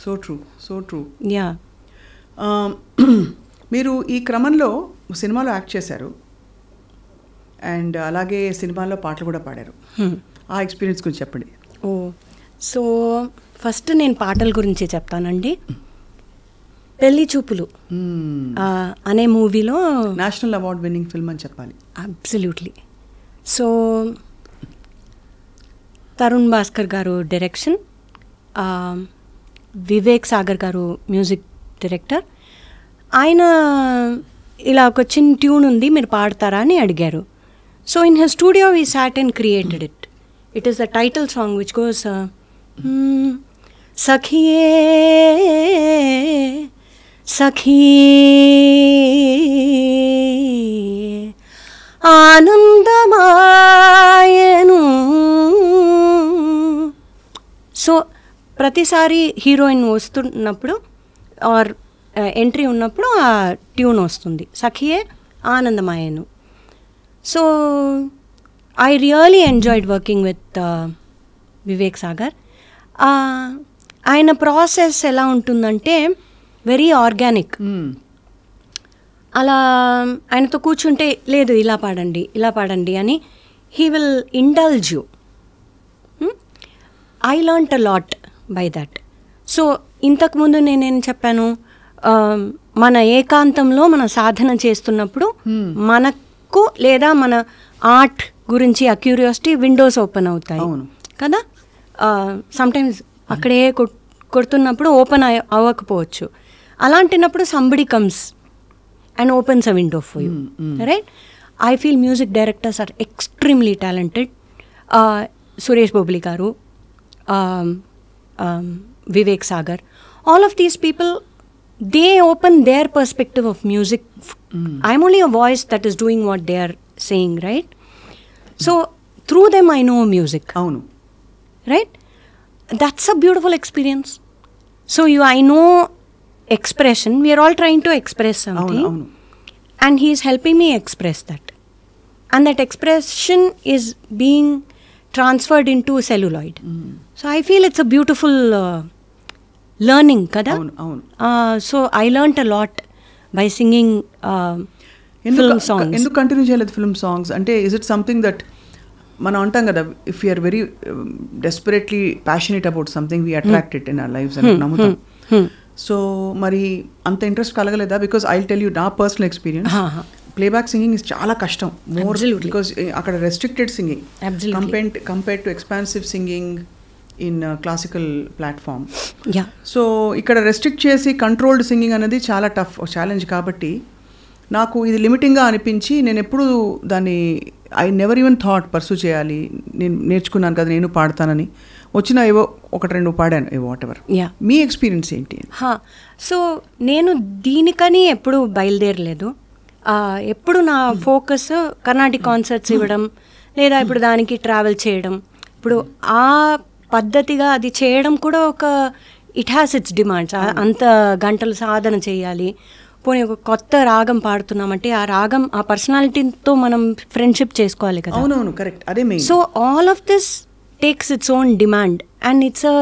So true, so true. Yeah. మీరు ఈ క్రమంలో సినిమాలో యాక్ట్ చేశారు అండ్ అలాగే సినిమాల్లో పాటలు కూడా పాడారు. ఆ ఎక్స్పీరియన్స్ గురించి చెప్పండి. ఓ, సో ఫస్ట్ నేను పాటల గురించి చెప్తానండి. పెళ్లి చూపులు అనే మూవీలో నేషనల్ అవార్డ్ విన్నింగ్ ఫిల్మ్ అని చెప్పాలి. అబ్సల్యూట్లీ. సో తరుణ్ భాస్కర్ గారు డైరెక్షన్, వివేక్ సాగర్ గారు మ్యూజిక్ డైరెక్టర్. ఆయన ఇలా ఒక చిన్న ట్యూన్ ఉంది, మీరు పాడతారా అని అడిగారు. So in her studio we sat and created it. It is the title song which goes సఖియే సఖియే ఆనందమాయను. సో ప్రతిసారి హీరోయిన్ వస్తున్నప్పుడు ఆర్ ఎంట్రీ ఉన్నప్పుడు ఆ ట్యూన్ వస్తుంది, సఖియే ఆనందమాయను. So I really enjoyed working with Vivek Sagar. ఆయన ప్రాసెస్ ఎలా ఉంటుందంటే వెరీ ఆర్గానిక్. అలా ఆయనతో కూర్చుంటే లేదు ఇలా పాడండి ఇలా పాడండి అని he will indulge you. I learnt a lot by that. So ఇంతకుముందు నేనేం చెప్పాను, మన ఏకాంతంలో మన సాధన చేస్తున్నప్పుడు మనకు లేదా మన ఆర్ట్ గురించి ఆ క్యూరియాసిటీ విండోస్ ఓపెన్ అవుతాయి కదా. సమ్టైమ్స్ అక్కడే కొడుతున్నప్పుడు ఓపెన్ అవ్వకపోవచ్చు. అలాంటినప్పుడు somebody comes and opens a window for you, right? I feel music directors are extremely talented. Suresh Bobbili garu, Vivek Sagar, all of these people, they open their perspective of music. I'm only a voice that is doing what they are saying, right? So through them I know music. Avunu. Right? That's a beautiful experience. So I know expression. We are all trying to express something. Avunu. And he is helping me express that. And that expression is being transferred into celluloid. So I feel it's a beautiful learning kada. So I learnt a lot by singing film songs. Endu continue cheyaledu film songs ante, is it something that మనం అంటాం కదా, if you're very desperately passionate about something we attract it in our lives అని నమ్ముతాం. So మరి అంత interest కలగలేదా? Because I tell you నా personal experience, playback singing is చాలా కష్టం. మోర్ బికాస్ అక్కడ restricted singing compared to expansive singing in classical platform. So ఇక్కడ రెస్ట్రిక్ట్ చేసి కంట్రోల్డ్ సింగింగ్ అనేది చాలా టఫ్ ఛాలెంజ్. కాబట్టి నాకు ఇది లిమిటింగ్గా అనిపించి నేను ఎప్పుడు దాన్ని I never even thought pursue చేయాలి. నేను నేర్చుకున్నాను కదా నేను పాడతానని, వచ్చిన ఏవో ఒకటి రెండు పాడాను, ఏవో వాట్ ఎవర్. మీ ఎక్స్పీరియన్స్ ఏంటి? సో నేను దీనికని ఎప్పుడు బయలుదేరలేదు. ఎప్పుడు నా ఫోకస్ కర్ణాటిక్ కాన్సర్ట్స్ ఇవ్వడం, లేదా ఇప్పుడు దానికి ట్రావెల్ చేయడం. ఇప్పుడు ఆ పద్ధతిగా అది చేయడం కూడా ఒక ఇట్ హ్యాస్ ఇట్స్ డిమాండ్స్. అంత గంటలు సాధన చేయాలి. పోనీ ఒక కొత్త రాగం పాడుతున్నామంటే ఆ రాగం ఆ పర్సనాలిటీతో మనం ఫ్రెండ్షిప్ చేసుకోవాలి కదా. అవునవును, కరెక్ట్, అదే main. So all of this takes its own demand and it's a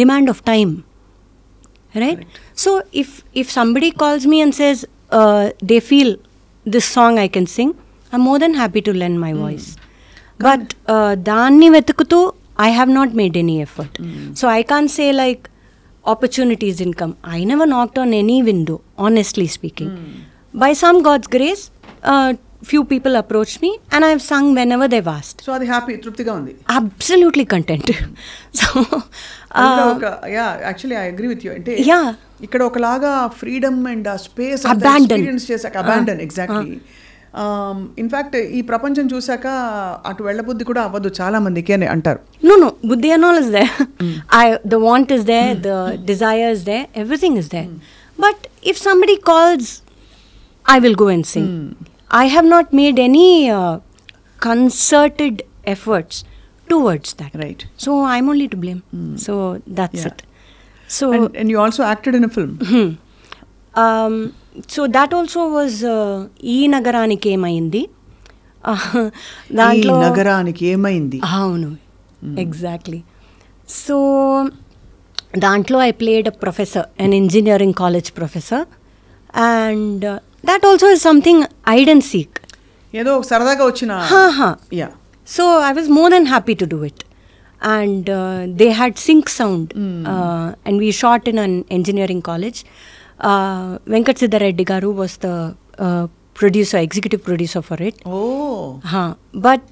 demand of time, right? So if somebody calls me and says they feel this song I can sing, I'm more than happy to lend my voice. But danni vetukutu I have not made any effort. So I can't say like opportunities didn't come. I never knocked on any window, honestly speaking. By some God's grace, few people approached me and I've sung whenever they've asked. So adi happy, truptiga undi, absolutely content. So yeah, actually I agree with you. Ante ఇక్కడ ఒకలాగా freedom and ఆ space experience చేశాక abandon, exactly. In fact ఈ ప్రపంచం చూసాక అటు వెళ్ళబుద్ధి కూడా అవ్వదు చాలా మందికి అని అంటారు. No, buddhi and all is there. The want is there, the desire is there, everything is there. But if somebody calls, I will go and sing. I have not made any concerted efforts towards that. Right. So I'm only to blame. So that's it. So and you also acted in a film. So that also was ee nagaraniki emaindi. దాంట్లో నగరానికి ఏమైంది. అవును, exactly. So దాంట్లో I played a professor, an engineering college professor, and that also is something hide and seek. ఏదో సరదాగా వచ్చిన yeah. So I was more than happy to do it. And they had sync sound, and we shot in an engineering college. Venkat Siddhareddy garu was the producer, executive producer for it. But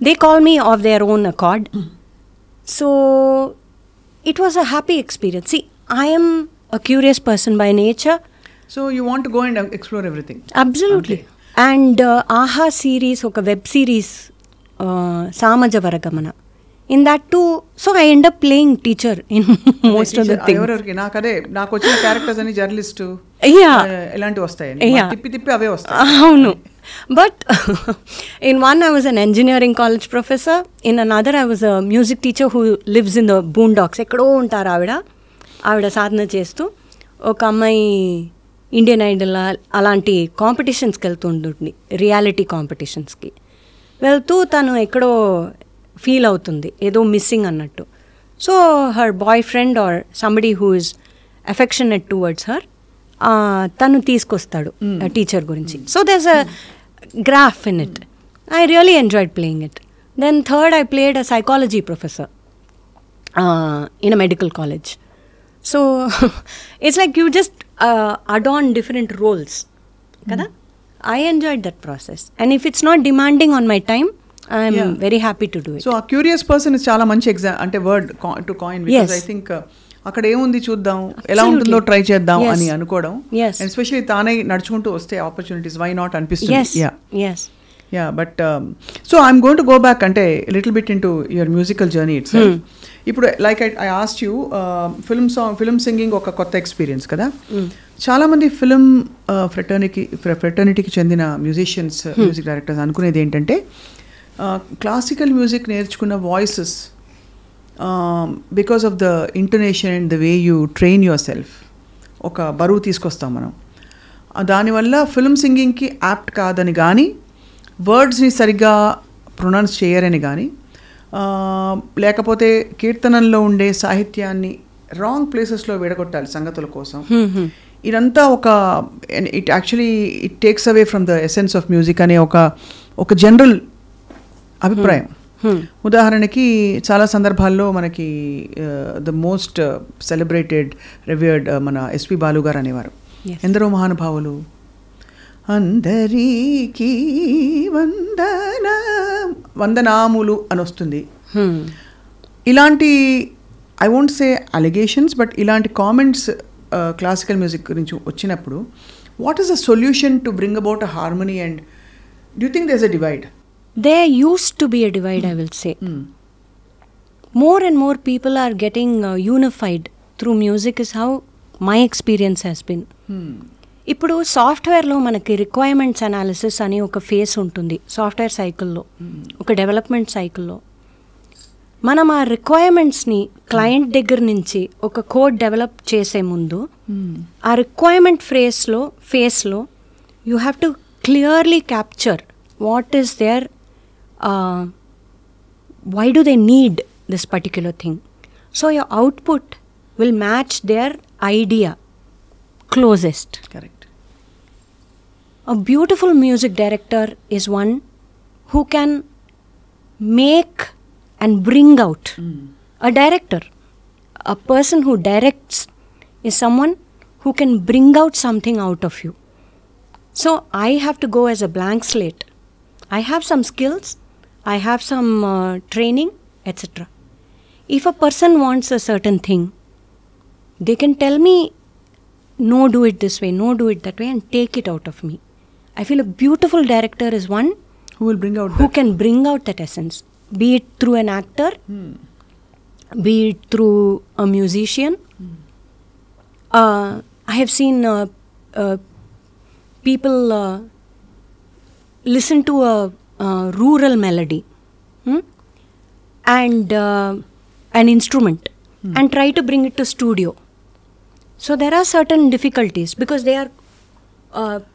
they called me of their own accord. So it was a happy experience. See, I am a curious person by nature. So you want to go and explore everything? Absolutely. Okay. And Aha series, oka web series, Samaja Varagamana. In that too, so I end up playing teacher in most of the things. ఎవరెవరికి నాకు వచ్చిన characters అని journalist ఎలాంటివి వస్తాయి, తిప్పి అవే వస్తాయి. అవును. But in one I was an engineering college professor, in another I was a music teacher who lives in the boondocks. ఎక్కడో ఉంటారు ఆవిడ సాధన చేస్తూ. ఒక అమ్మాయి ఇండియన్ ఐడల్ అలాంటి కాంపిటీషన్స్కి వెళ్తుంటుంది, రియాలిటీ కాంపిటీషన్స్కి వెళ్తూ తను ఎక్కడో ఫీల్ అవుతుంది ఏదో మిస్సింగ్ అన్నట్టు. So her boy friend or somebody who is affectionate towards her తను తీసుకొస్తాడు టీచర్ గురించి. So there's a graph in it. I really enjoyed playing it. Then third I played a psychology professor in a medical college. So it's like you just adorn different roles kada. I enjoyed that process, and if it's not demanding on my time, I am very happy to do it. So a curious person is చాలా మంచి అంటే word to coin, because I think అక్కడ ఏముంది చూద్దాం, ఎలా ఉంటుందో try చేద్దాం అని అనుకోవడం, and especially తానే నడుచుకుంటూ వస్తే ఆపర్చునిటీస్ వై నాట్ అనిపిస్తుంది. Yeah, but so I'm going to go back ante a little bit into your musical journey itself. ఇప్పుడు like I asked you, film singing ఒక కొత్త ఎక్స్పీరియన్స్ కదా. చాలా మంది ఫిల్మ్ ఫ్రెటర్నిటీకి చెందిన మ్యూజిషియన్స్, మ్యూజిక్ డైరెక్టర్స్ అనుకునేది ఏంటంటే క్లాసికల్ మ్యూజిక్ నేర్చుకున్న voices because of the intonation and the way you train your self ఒక బరువు తీసుకొస్తాం మనం. దానివల్ల ఫిల్మ్ సింగింగ్కి యాప్ట్ కాదని కానీ, వర్డ్స్ని సరిగ్గా ప్రొనౌన్స్ చేయరని కానీ, లేకపోతే కీర్తనల్లో ఉండే సాహిత్యాన్ని రాంగ్ ప్లేసెస్లో విడగొట్టాలి సంగతుల కోసం. ఇదంతా it actually it takes away from the essence of music అనే ఒక జనరల్ అభిప్రాయం. ఉదాహరణకి చాలా సందర్భాల్లో మనకి ద మోస్ట్ సెలబ్రేటెడ్ రివర్డ్ మన ఎస్పి బాలు గారు అనేవారు, ఎందరో మహానుభావులు అందరికీ వందనాములు అని వస్తుంది. ఇలాంటి I won't say allegations, but ఇలాంటి కామెంట్స్ క్లాసికల్ మ్యూజిక్ గురించి వచ్చినప్పుడు what is the solution to bring about a harmony, and do you think there is a divide? There used to be a divide, I will say. More and more people are getting unified through music is how my experience has been. ఇప్పుడు సాఫ్ట్వేర్లో మనకి requirements analysis అని ఒక face ఉంటుంది software సైకిల్లో, ఒక development సైకిల్లో. మనం ఆ రిక్వైర్మెంట్స్ని క్లయింట్ దగ్గర నుంచి ఒక కోడ్ డెవలప్ చేసే ముందు ఆ రిక్వైర్మెంట్ ఫేస్లో you have to clearly capture what is there, why do they need this particular thing. So your output will match their idea closest. Correct. A beautiful music director is one who can make and bring out. A director, a person who directs, is someone who can bring out something out of you. So I have to go as a blank slate. I have some skills, I have some training, etc. If a person wants a certain thing, they can tell me, no, do it this way, no, do it that way, and take it out of me. I feel a beautiful director is one who will bring out who can bring out that essence, be it through an actor, be it through a musician. I have seen people listen to a rural melody and an instrument and try to bring it to studio. So there are certain difficulties because they are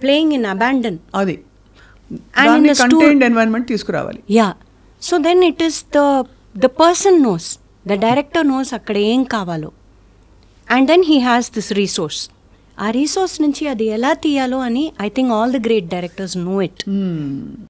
playing in abandon. Adi. And in the contained environment తీసుకురావాలి. Yeah. So then it is the person knows the director knows అక్కడ ఏం కావాలో, and then he has this resource. ఆ resource నుంచి అది ఎలా తీయాలో అని I think all the great directors know it.